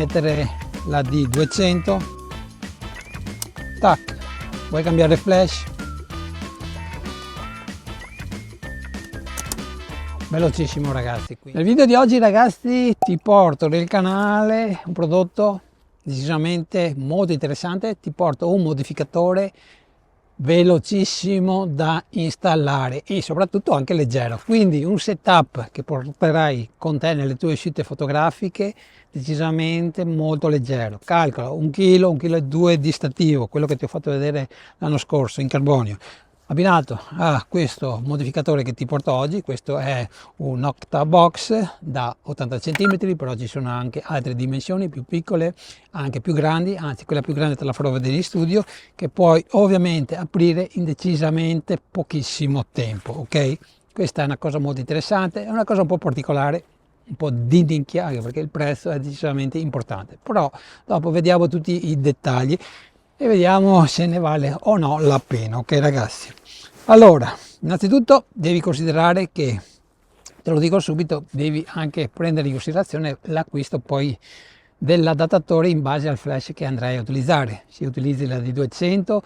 mettere la D200, tac, vuoi cambiare flash, velocissimo ragazzi. Qui nel video di oggi ragazzi ti porto nel canale un prodotto decisamente molto interessante, ti porto un modificatore velocissimo da installare e soprattutto anche leggero, quindi un setup che porterai con te nelle tue uscite fotografiche decisamente molto leggero. Calcola 1 kg, 1,2 kg di stativo, quello che ti ho fatto vedere l'anno scorso in carbonio, abbinato a questo modificatore che ti porto oggi. Questo è un Octabox da 80 cm, però ci sono anche altre dimensioni più piccole, anche più grandi, anzi quella più grande te la farò vedere in studio, che puoi ovviamente aprire in decisamente pochissimo tempo, ok? Questa è una cosa molto interessante, è una cosa un po' particolare, un po' di nicchia, anche perché il prezzo è decisamente importante, però dopo vediamo tutti i dettagli e vediamo se ne vale o no la pena, ok ragazzi? Allora, innanzitutto devi considerare che, te lo dico subito, devi anche prendere in considerazione l'acquisto poi dell'adattatore in base al flash che andrai a utilizzare. Se utilizzi la D200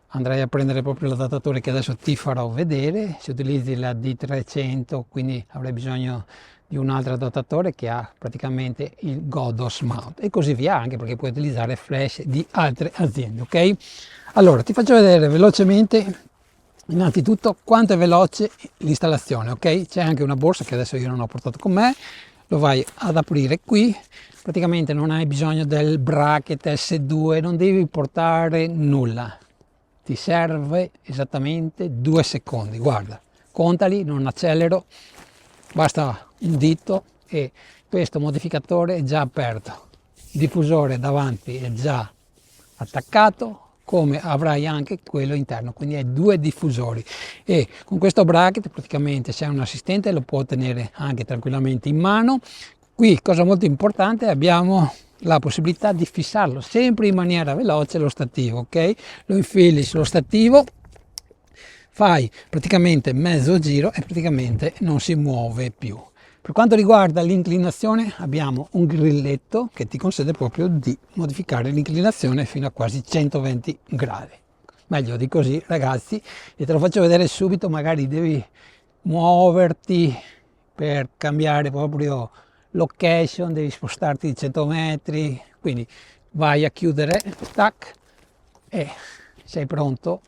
andrai a prendere proprio l'adattatore che adesso ti farò vedere, se utilizzi la D300 quindi avrai bisogno di un altro adattatore che ha praticamente il GODOS mount e così via, anche perché puoi utilizzare flash di altre aziende, ok? Allora ti faccio vedere velocemente innanzitutto quanto è veloce l'installazione, ok? C'è anche una borsa che adesso io non ho portato con me, lo vai ad aprire qui, praticamente non hai bisogno del bracket S2, non devi portare nulla, ti serve esattamente 2 secondi, guarda, contali, non accelero, basta un dito e questo modificatore è già aperto, il diffusore davanti è già attaccato, come avrai anche quello interno, quindi hai 2 diffusori e con questo bracket praticamente se hai un assistente lo può tenere anche tranquillamente in mano. Qui cosa molto importante, abbiamo la possibilità di fissarlo sempre in maniera veloce lo stativo, ok? Lo infili sullo stativo, fai praticamente mezzo giro e praticamente non si muove più. Per quanto riguarda l'inclinazione abbiamo un grilletto che ti consente proprio di modificare l'inclinazione fino a quasi 120 gradi. Meglio di così ragazzi, e te lo faccio vedere subito, magari devi muoverti per cambiare proprio location, devi spostarti di 100 metri, quindi vai a chiudere, tac, e sei pronto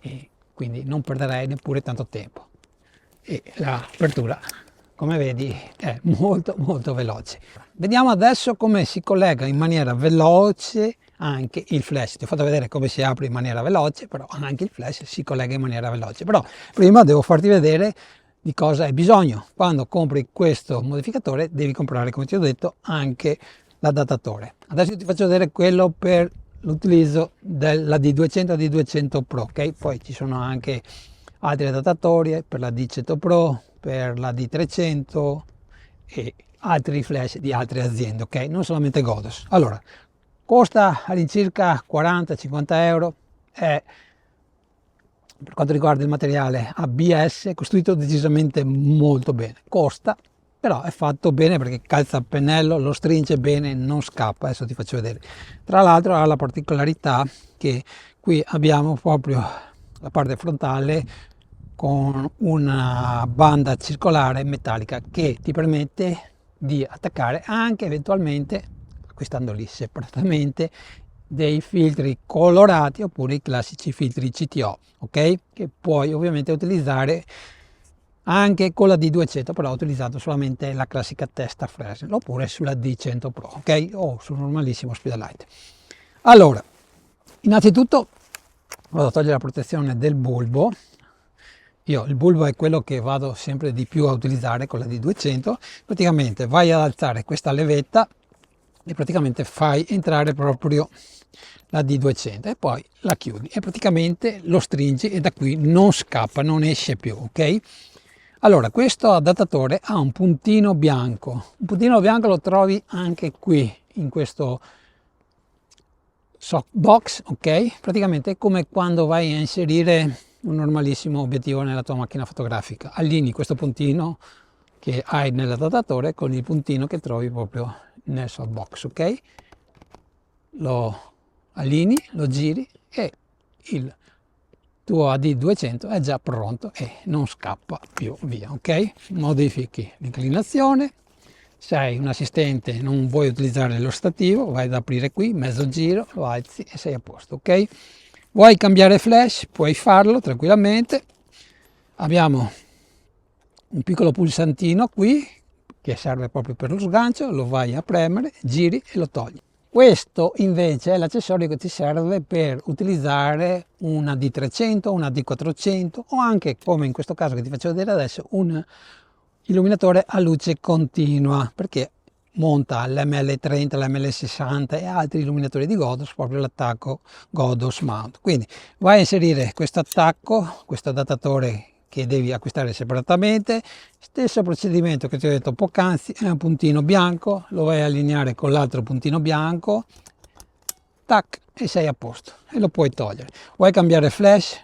e quindi non perderai neppure tanto tempo. E l'apertura, come vedi, è molto veloce. Vediamo adesso come si collega in maniera veloce anche il flash. Ti ho fatto vedere come si apre in maniera veloce, però anche il flash si collega in maniera veloce. Però prima devo farti vedere di cosa hai bisogno. Quando compri questo modificatore devi comprare, come ti ho detto, anche l'adattatore. Adesso ti faccio vedere quello per l'utilizzo della D200 e D200 Pro, ok? Poi ci sono anche altri adattatori per la D100 Pro, per la D300 e altri flash di altre aziende, ok? Non solamente GODOS. Allora, costa all'incirca 40-50 euro, è, per quanto riguarda il materiale ABS, è costruito decisamente molto bene. Costa, però è fatto bene perché calza a pennello, lo stringe bene, non scappa. Adesso ti faccio vedere. Tra l'altro ha la particolarità che qui abbiamo proprio la parte frontale con una banda circolare metallica che ti permette di attaccare anche eventualmente, acquistando lì separatamente, dei filtri colorati oppure i classici filtri CTO, ok? Che puoi ovviamente utilizzare anche con la D200, però ho utilizzato solamente la classica testa Fresnel oppure sulla D100 Pro, ok? O sul normalissimo Speedlight. Allora, innanzitutto vado a togliere la protezione del bulbo. Il bulbo è quello che vado sempre di più a utilizzare con la D200. Praticamente vai ad alzare questa levetta e praticamente fai entrare proprio la D200 e poi la chiudi e praticamente lo stringi e da qui non scappa, non esce più, ok? Allora, questo adattatore ha un puntino bianco lo trovi anche qui in questo softbox, ok? Praticamente è come quando vai a inserire un normalissimo obiettivo nella tua macchina fotografica, allinei questo puntino che hai nell'adattatore con il puntino che trovi proprio nel softbox, ok? Lo allinei, lo giri e il tuo AD200 è già pronto e non scappa più via, ok? Modifichi l'inclinazione. Se hai un assistente e non vuoi utilizzare lo stativo, vai ad aprire qui, mezzo giro, lo alzi e sei a posto, ok? Vuoi cambiare flash? Puoi farlo tranquillamente. Abbiamo un piccolo pulsantino qui che serve proprio per lo sgancio, lo vai a premere, giri e lo togli. Questo invece è l'accessorio che ti serve per utilizzare una D300, una D400 o anche, come in questo caso che ti faccio vedere adesso, un illuminatore a luce continua, perché monta l'ML30, l'ML60 e altri illuminatori di Godos, proprio l'attacco Godos Mount. Quindi vai a inserire questo attacco, questo adattatore che devi acquistare separatamente, stesso procedimento che ti ho detto poc'anzi, è un puntino bianco, lo vai a allineare con l'altro puntino bianco, tac, e sei a posto e lo puoi togliere. Vuoi cambiare flash?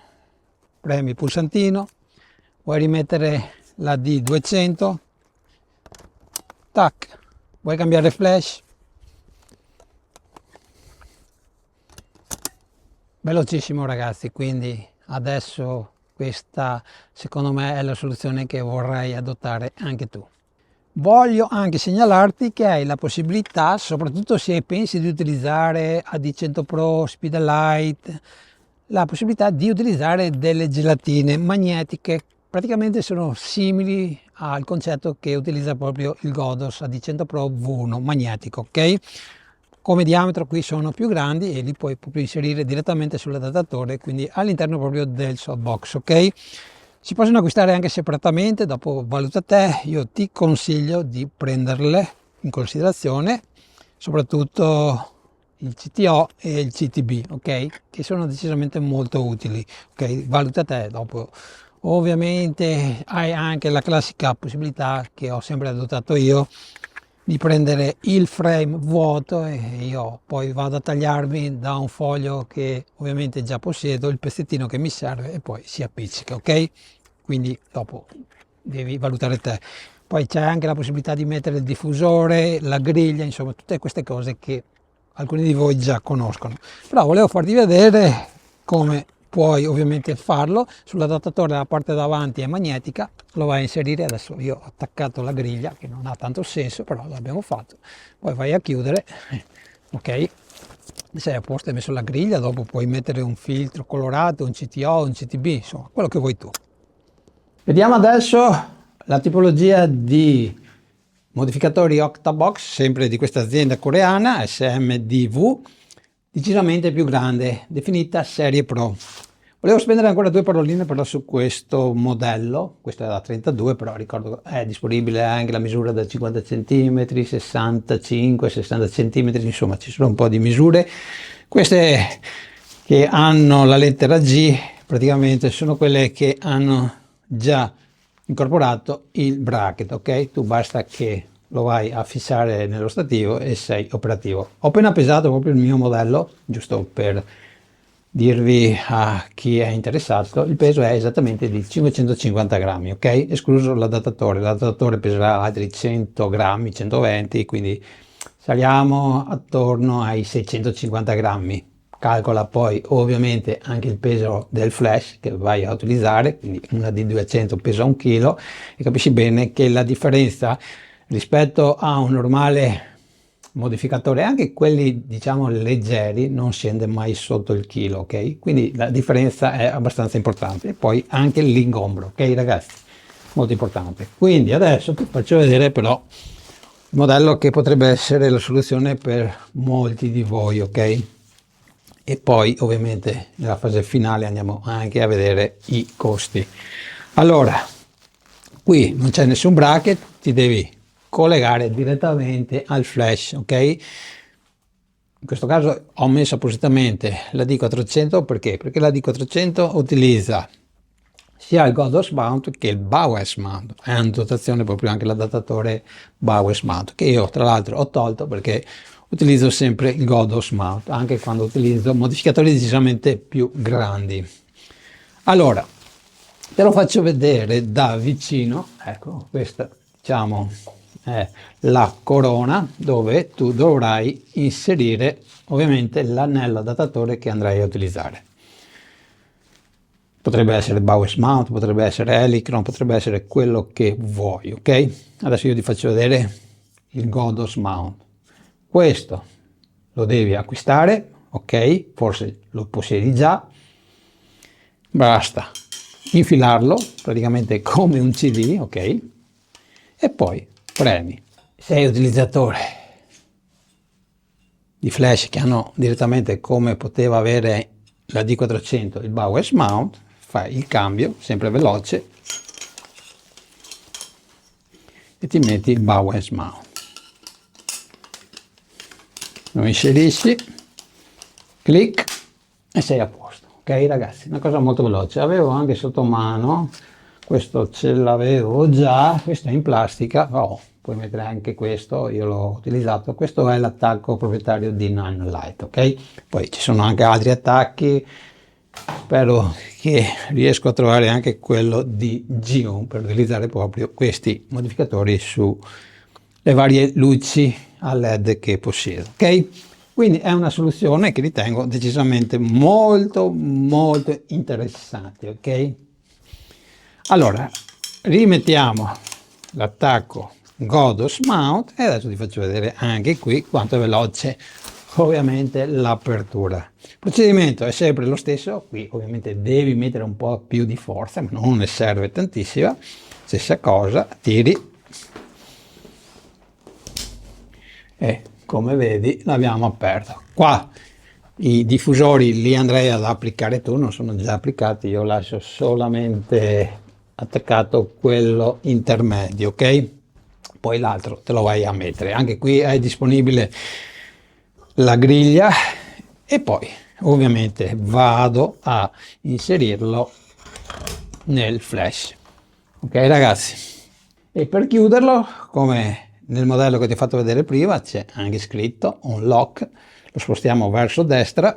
Premi il pulsantino, vuoi rimettere la D200, tac, vuoi cambiare flash? Velocissimo ragazzi, quindi adesso questa secondo me è la soluzione che vorrei adottare anche tu. Voglio anche segnalarti che hai la possibilità, soprattutto se pensi di utilizzare AD100 Pro, Speedlight, la possibilità di utilizzare delle gelatine magnetiche. Praticamente sono simili al concetto che utilizza proprio il Godos AD100 Pro V1 magnetico, ok? Come diametro qui sono più grandi e li puoi proprio inserire direttamente sull'adattatore, quindi all'interno proprio del softbox, ok? Si possono acquistare anche separatamente, dopo valuta te. Io ti consiglio di prenderle in considerazione, soprattutto il CTO e il CTB, ok? Che sono decisamente molto utili, ok? Valuta te dopo. Ovviamente hai anche la classica possibilità che ho sempre adottato io, di prendere il frame vuoto e io poi vado a tagliarmi da un foglio che ovviamente già possiedo il pezzettino che mi serve e poi si appiccica, ok? Quindi dopo devi valutare te. Poi c'è anche la possibilità di mettere il diffusore, la griglia, insomma tutte queste cose che alcuni di voi già conoscono, però volevo farti vedere come puoi ovviamente farlo. Sull'adattatore la parte davanti è magnetica, lo vai a inserire, adesso io ho attaccato la griglia che non ha tanto senso, però l'abbiamo fatto, poi vai a chiudere, ok, sei a posto, hai messo la griglia, dopo puoi mettere un filtro colorato, un CTO, un CTB, insomma quello che vuoi tu. Vediamo adesso la tipologia di modificatori Octabox, sempre di questa azienda coreana, SMDV, decisamente più grande, definita serie Pro. Volevo spendere ancora due paroline però su questo modello, questo è da 32, però ricordo è disponibile anche la misura da 50 cm, 65, 60 cm, insomma ci sono un po' di misure. Queste che hanno la lettera G praticamente sono quelle che hanno già incorporato il bracket, ok? Tu basta che lo vai a fissare nello stativo e sei operativo. Ho appena pesato proprio il mio modello, giusto per dirvi a chi è interessato, il peso è esattamente di 550 grammi, ok? Escluso l'adattatore peserà altri 100 grammi, 120, quindi saliamo attorno ai 650 grammi. Calcola poi ovviamente anche il peso del flash che vai a utilizzare, quindi una D200 pesa 1 kg e capisci bene che la differenza rispetto a un normale modificatore, anche quelli diciamo leggeri, non scende mai sotto il chilo, ok? Quindi la differenza è abbastanza importante. E poi anche l'ingombro, ok ragazzi? Molto importante. Quindi adesso ti faccio vedere però il modello che potrebbe essere la soluzione per molti di voi, ok? E poi ovviamente nella fase finale andiamo anche a vedere i costi. Allora, qui non c'è nessun bracket, ti devi collegare direttamente al flash, ok? In questo caso ho messo appositamente la D400 perché la D400 utilizza sia il Godos Mount che il Bowers Mount, è in dotazione proprio anche l'adattatore Bowers Mount, che io tra l'altro ho tolto perché utilizzo sempre il Godos Mount anche quando utilizzo modificatori decisamente più grandi. Allora te lo faccio vedere da vicino. Ecco, questa diciamo è la corona dove tu dovrai inserire ovviamente l'anello adattatore che andrai a utilizzare. Potrebbe essere Bowers Mount, potrebbe essere Helicron, potrebbe essere quello che vuoi, ok? Adesso io ti faccio vedere il Godos Mount. Questo lo devi acquistare, ok? Forse lo possiedi già. Basta infilarlo praticamente come un CD, ok? E poi premi. Sei utilizzatore di flash che hanno direttamente, come poteva avere la D400, il Bowers Mount, fai il cambio sempre veloce e ti metti il Bowers Mount, lo inserisci, clic e sei a posto. Ok ragazzi, una cosa molto veloce. Avevo anche sotto mano, questo ce l'avevo già, questo è in plastica, puoi mettere anche questo, io l'ho utilizzato. Questo è l'attacco proprietario di Nanlite, ok? Poi ci sono anche altri attacchi, spero che riesco a trovare anche quello di Gion per utilizzare proprio questi modificatori sulle varie luci a LED che possiedo, ok? Quindi è una soluzione che ritengo decisamente molto interessante, ok? Allora, rimettiamo l'attacco Godos Mount e adesso ti faccio vedere anche qui quanto è veloce ovviamente l'apertura. Il procedimento è sempre lo stesso, qui ovviamente devi mettere un po' più di forza, ma non ne serve tantissima. Stessa cosa, tiri e come vedi l'abbiamo aperto. Qua i diffusori li andrei ad applicare tu, non sono già applicati, io lascio solamente attaccato quello intermedio, ok? Poi l'altro te lo vai a mettere. Anche qui è disponibile la griglia e poi ovviamente vado a inserirlo nel flash, ok ragazzi? E per chiuderlo, come nel modello che ti ho fatto vedere prima, c'è anche scritto unlock, lo spostiamo verso destra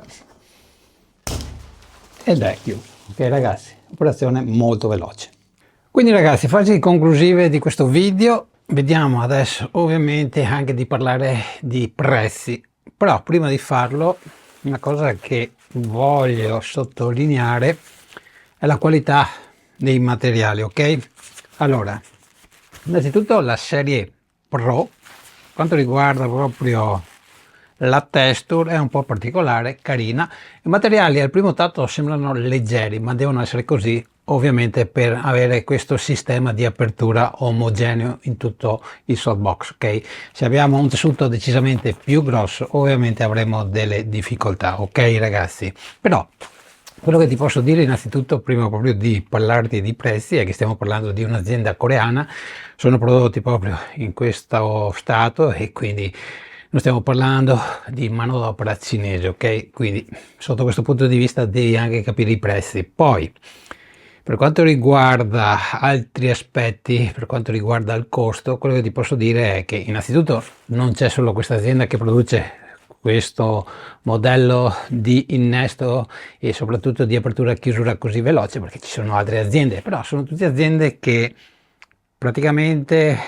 ed è chiuso, ok ragazzi? Operazione molto veloce. Quindi ragazzi, fasi conclusive di questo video, vediamo adesso ovviamente anche di parlare di prezzi, però prima di farlo una cosa che voglio sottolineare è la qualità dei materiali, ok? Allora, innanzitutto la serie Pro, quanto riguarda proprio la texture, è un po' particolare, carina. I materiali al primo tatto sembrano leggeri, ma devono essere così ovviamente per avere questo sistema di apertura omogeneo in tutto il softbox, ok? Se abbiamo un tessuto decisamente più grosso ovviamente avremo delle difficoltà, ok ragazzi? Però quello che ti posso dire innanzitutto, prima proprio di parlarti di prezzi, è che stiamo parlando di un'azienda coreana, sono prodotti proprio in questo stato e quindi non stiamo parlando di manodopera cinese, ok? Quindi sotto questo punto di vista devi anche capire i prezzi. Poi per quanto riguarda altri aspetti, per quanto riguarda il costo, quello che ti posso dire è che innanzitutto non c'è solo questa azienda che produce questo modello di innesto e soprattutto di apertura e chiusura così veloce, perché ci sono altre aziende, però sono tutte aziende che praticamente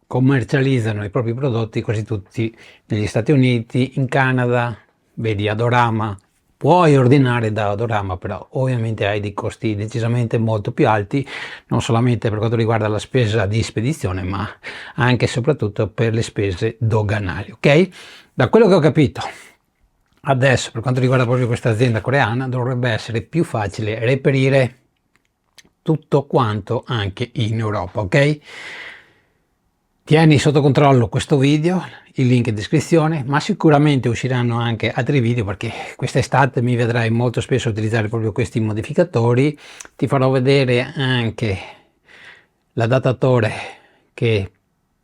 commercializzano i propri prodotti quasi tutti negli Stati Uniti, in Canada, vedi Adorama. Puoi ordinare da Adorama, però ovviamente hai dei costi decisamente molto più alti, non solamente per quanto riguarda la spesa di spedizione, ma anche e soprattutto per le spese doganali, ok? Da quello che ho capito, adesso per quanto riguarda proprio questa azienda coreana, dovrebbe essere più facile reperire tutto quanto anche in Europa, ok? Tieni sotto controllo questo video, il link in descrizione, ma sicuramente usciranno anche altri video perché quest'estate mi vedrai molto spesso utilizzare proprio questi modificatori. Ti farò vedere anche l'adattatore che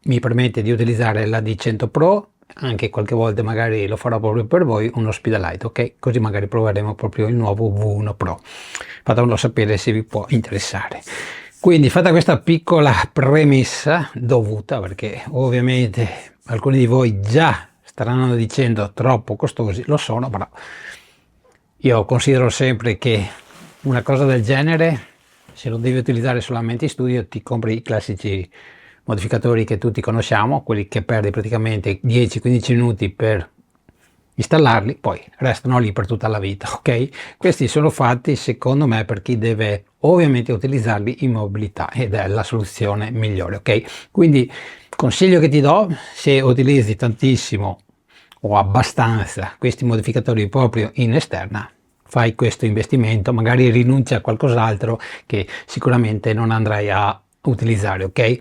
mi permette di utilizzare la D100 Pro, anche qualche volta magari lo farò proprio per voi, uno Speedlight, ok? Così magari proveremo proprio il nuovo V1 Pro. Fatemelo sapere se vi può interessare. Quindi fatta questa piccola premessa dovuta, perché ovviamente alcuni di voi già staranno dicendo troppo costosi, lo sono, però io considero sempre che una cosa del genere, se lo devi utilizzare solamente in studio, ti compri i classici modificatori che tutti conosciamo, quelli che perdi praticamente 10-15 minuti per installarli, poi restano lì per tutta la vita, ok? Questi sono fatti secondo me per chi deve ovviamente utilizzarli in mobilità ed è la soluzione migliore, ok? Quindi consiglio che ti do, se utilizzi tantissimo o abbastanza questi modificatori proprio in esterna, fai questo investimento, magari rinunci a qualcos'altro che sicuramente non andrai a utilizzare, ok?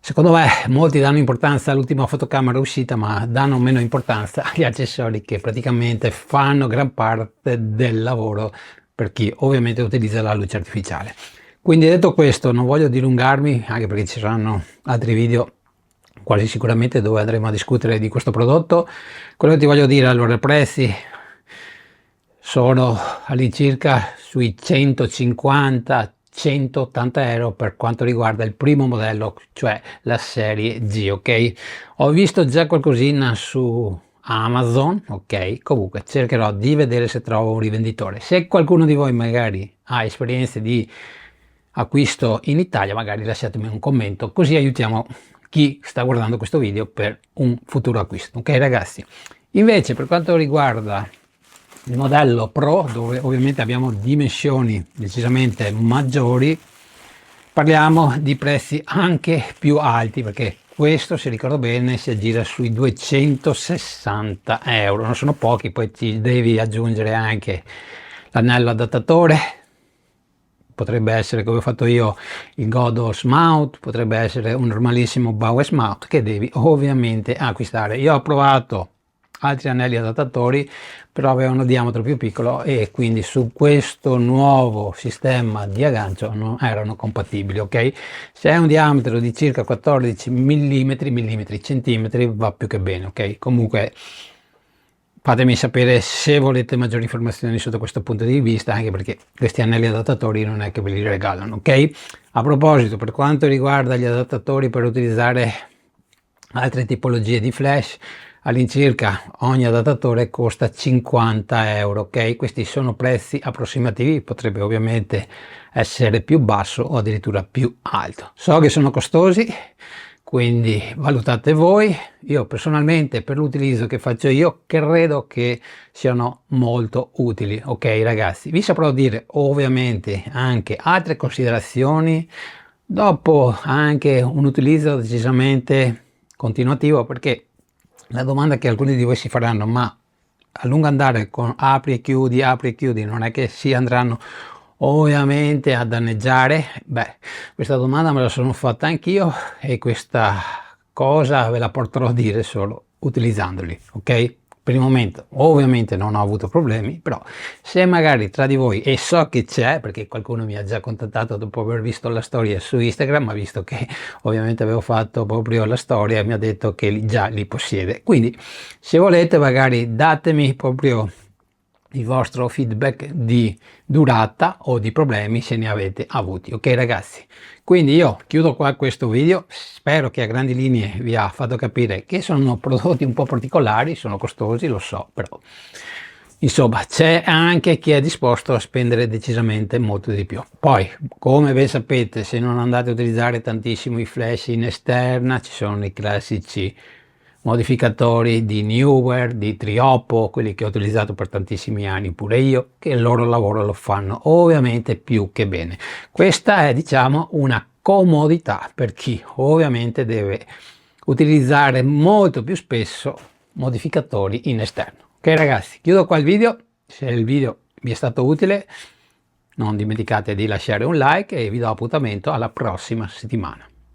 Secondo me molti danno importanza all'ultima fotocamera uscita, ma danno meno importanza agli accessori che praticamente fanno gran parte del lavoro per chi ovviamente utilizza la luce artificiale. Quindi detto questo, non voglio dilungarmi, anche perché ci saranno altri video quasi sicuramente dove andremo a discutere di questo prodotto. Quello che ti voglio dire, allora, i prezzi sono all'incirca sui 150-180 euro per quanto riguarda il primo modello, cioè la serie G, ok? Ho visto già qualcosina su Amazon, ok? Comunque cercherò di vedere se trovo un rivenditore. Se qualcuno di voi magari ha esperienze di acquisto in Italia, magari lasciatemi un commento, così aiutiamo chi sta guardando questo video per un futuro acquisto, ok ragazzi? Invece per quanto riguarda il modello Pro, dove ovviamente abbiamo dimensioni decisamente maggiori, parliamo di prezzi anche più alti, perché questo, se ricordo bene, si aggira sui 260 euro, non sono pochi, poi ci devi aggiungere anche l'anello adattatore, potrebbe essere, come ho fatto io, il Godox Mount, potrebbe essere un normalissimo Bowers Mount che devi ovviamente acquistare. Io ho provato altri anelli adattatori, però avevano un diametro più piccolo e quindi su questo nuovo sistema di aggancio non erano compatibili, ok? Se è un diametro di circa 14 mm, centimetri, va più che bene, ok? Comunque fatemi sapere se volete maggiori informazioni sotto questo punto di vista, anche perché questi anelli adattatori non è che ve li regalano, ok? A proposito, per quanto riguarda gli adattatori per utilizzare altre tipologie di flash, all'incirca ogni adattatore costa 50 euro, ok? Questi sono prezzi approssimativi, potrebbe ovviamente essere più basso o addirittura più alto. So che sono costosi, quindi valutate voi. Io personalmente, per l'utilizzo che faccio io, credo che siano molto utili, ok ragazzi? Vi saprò dire ovviamente anche altre considerazioni dopo anche un utilizzo decisamente continuativo, perché la domanda che alcuni di voi si faranno: ma a lungo andare con apri e chiudi non è che si andranno ovviamente a danneggiare? Beh, questa domanda me la sono fatta anch'io e questa cosa ve la porterò a dire solo utilizzandoli, ok? Per il momento ovviamente non ho avuto problemi, però se magari tra di voi, e so che c'è perché qualcuno mi ha già contattato dopo aver visto la storia su Instagram, ha visto che ovviamente avevo fatto proprio la storia e mi ha detto che già li possiede, quindi se volete magari datemi proprio il vostro feedback di durata o di problemi se ne avete avuti, ok ragazzi? Quindi io chiudo qua questo video, spero che a grandi linee vi ha fatto capire che sono prodotti un po' particolari, sono costosi, lo so, però insomma c'è anche chi è disposto a spendere decisamente molto di più. Poi, come ben sapete, se non andate a utilizzare tantissimo i flash in esterna, ci sono i classici modificatori di Neewer, di Triopo, quelli che ho utilizzato per tantissimi anni pure io, che il loro lavoro lo fanno ovviamente più che bene. Questa è, diciamo, una comodità per chi ovviamente deve utilizzare molto più spesso modificatori in esterno. Ok ragazzi, chiudo qua il video. Se il video vi è stato utile non dimenticate di lasciare un like e vi do appuntamento alla prossima settimana.